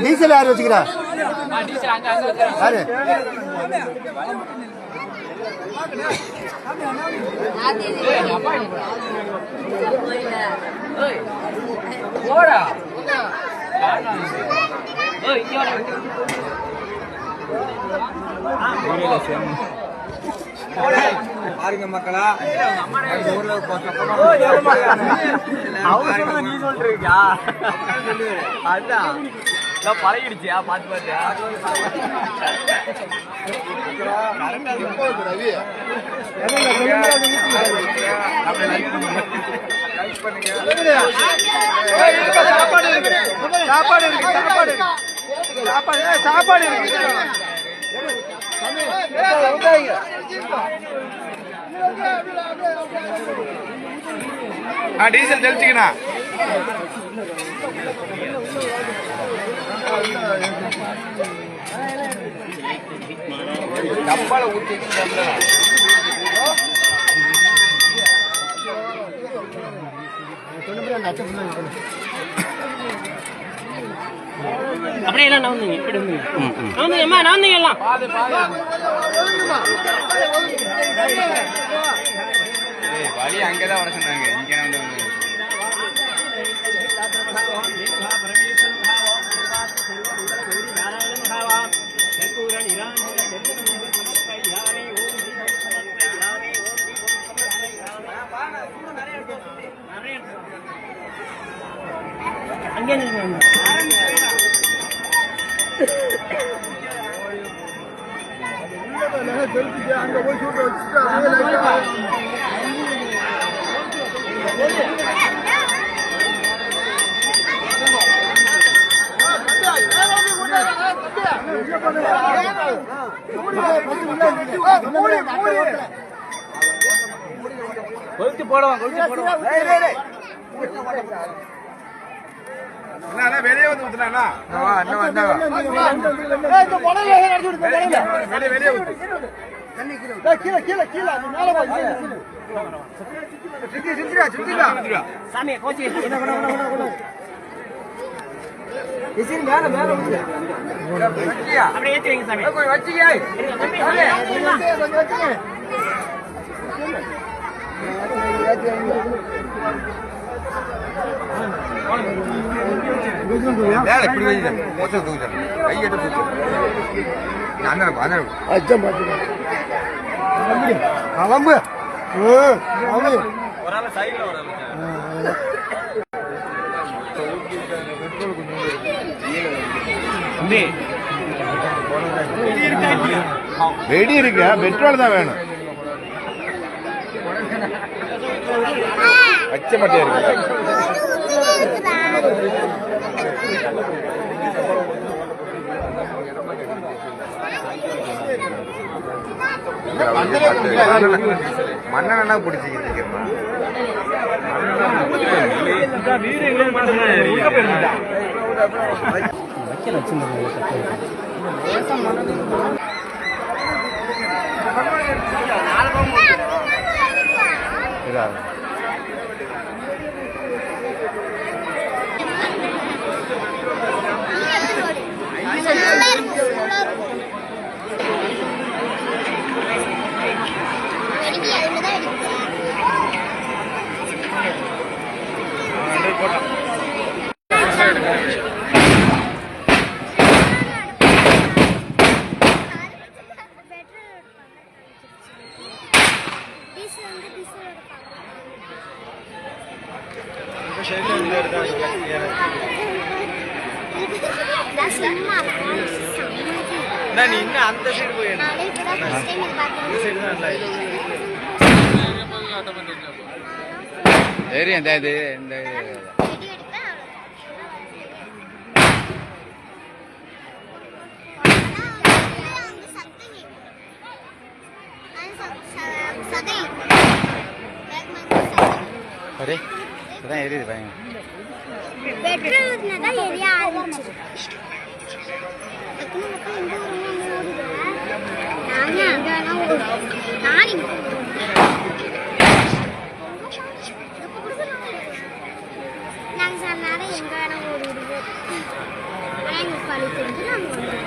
Diesel யாரு வச்சுக்கிறா? பாருங்க மக்களா, நீ சொல்றியா? அதான் பழகிடுச்சியா? பாத்து பாத்தியா? சாப்பாடு டீசல் தெளிச்சுக்கண்ணா. டப்பால ஊத்தி அப்படியே எல்லாம் நவுந்தீங்க. இப்படி நவுந்தீங்கம்மா, நவுந்தீங்க எல்லாம். வழி அங்கதான் வர சொன்னாங்க. இங்க வந்து அங்கே கொளுத்து போடுவான். வெளியே வந்து ஊத்துனா வெளியே ஊத்து. சாமியை கோச்சி அப்படியே ஏற்றி வைங்க சாமி. வெடி இருக்கு, பெட்ரோல் தான் வேணும். பச்சை மட்டையா இருக்கு. மண்ணெண்ணா பிடிச்சிக்கிட்டு சும்மா நீ இன்னும் அந்த சைடு போய் நானே இப்பதான் first time இது பார்க்கிறேன். சைடு தான் நல்லா தெரியும் இந்த இது இந்த வெடி எடுப்பேன், அவ்வளவுதான். அந்த சத்தம் கேட்கும். அது சதை வேகமா சத்தம். அரே இப்பதான் எரியுது பையன் பெட்ரோல் ஊத்துனதா எரிய ஆரம்பிச்சிடும். டக்குனு மக்கள் எங்க வருவாங்க, அங்க ஓடிடுவேன். நானே அங்க வேணா ஓடுவேன். நான் இங்க நாங்க சில நேரம் எங்க வேணா ஓடிடுவோம். ஆனா எங்களுக்கு வழி தெரிஞ்சு நாங்க ஓடுவோம்.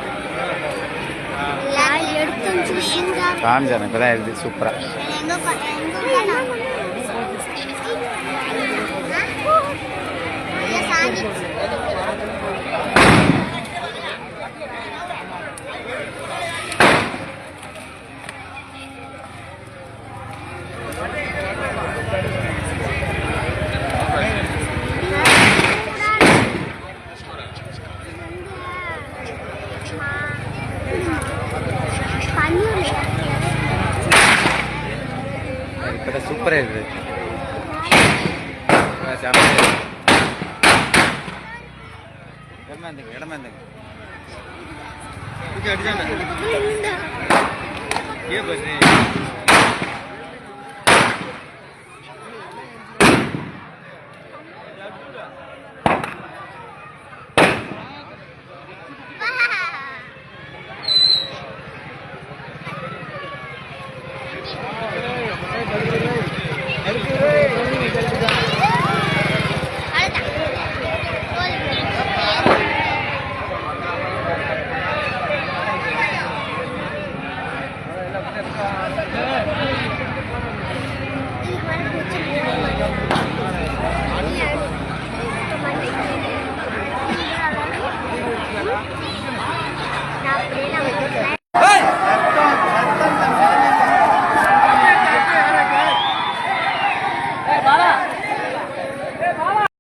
எல்லாரும் எடுத்து வச்சுருக்கீங்க. காமிச்சானே இப்பதான் எரியுது சூப்பரா இப்பதான் சூப்பரா இருக்குது இடமா இருந்துங்க அடிச்சானே ஏன் பஸ்